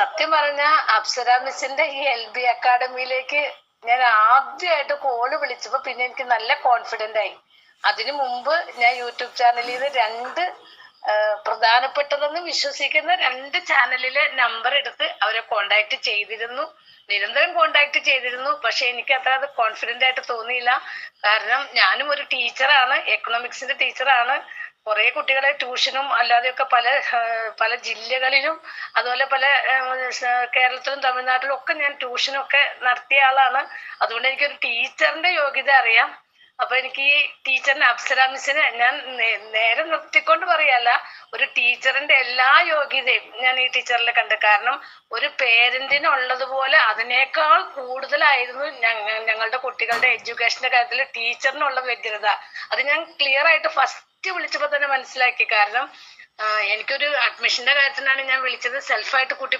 സത്യം പറഞ്ഞ അപ്സര മിസ്സിന്റെ ഈ LB അക്കാഡമിയിലേക്ക് ഞാൻ ആദ്യമായിട്ട് കോള് വിളിച്ചപ്പോ പിന്നെ എനിക്ക് നല്ല കോൺഫിഡന്റ് ആയി. അതിനു മുമ്പ് ഞാൻ യൂട്യൂബ് ചാനലിൽ നിന്ന് രണ്ട് പ്രധാനപ്പെട്ടതെന്ന് വിശ്വസിക്കുന്ന രണ്ട് ചാനലിലെ നമ്പർ എടുത്ത് അവരെ കോണ്ടാക്ട് ചെയ്തിരുന്നു. നിരന്തരം കോണ്ടാക്ട് ചെയ്തിരുന്നു. പക്ഷെ എനിക്ക് അത്ര അത് കോൺഫിഡന്റ് ആയിട്ട് തോന്നിയില്ല. കാരണം ഞാനും ഒരു ടീച്ചറാണ്, എക്കണോമിക്സിന്റെ ടീച്ചറാണ്. കുറെ കുട്ടികളെ ട്യൂഷനും അല്ലാതെയൊക്കെ പല ജില്ലകളിലും അതുപോലെ പല കേരളത്തിലും തമിഴ്നാട്ടിലും ഒക്കെ ഞാൻ ട്യൂഷനൊക്കെ നടത്തിയ ആളാണ്. അതുകൊണ്ട് എനിക്കൊരു ടീച്ചറിന്റെ യോഗ്യത അറിയാം. അപ്പൊ എനിക്ക് ഈ ടീച്ചറിന് അപ്സര മിസ്സിന് ഞാൻ നേരെ നിർത്തിക്കൊണ്ട് പറയല്ല, ഒരു ടീച്ചറിന്റെ എല്ലാ യോഗ്യതയും ഞാൻ ഈ ടീച്ചറിൽ കണ്ടു. കാരണം ഒരു പേരന്റിനുള്ളതുപോലെ അതിനേക്കാൾ കൂടുതലായിരുന്നു ഞങ്ങളുടെ കുട്ടികളുടെ എഡ്യൂക്കേഷന്റെ കാര്യത്തിൽ ടീച്ചറിനുള്ള വ്യഗ്രത. അത് ഞാൻ ക്ലിയർ ആയിട്ട് ഫസ്റ്റ് വിളിച്ചപ്പോ തന്നെ മനസ്സിലാക്കി. കാരണം എനിക്കൊരു അഡ്മിഷന്റെ കാര്യത്തിനാണ് ഞാൻ വിളിച്ചത്. സെൽഫായിട്ട് കുട്ടി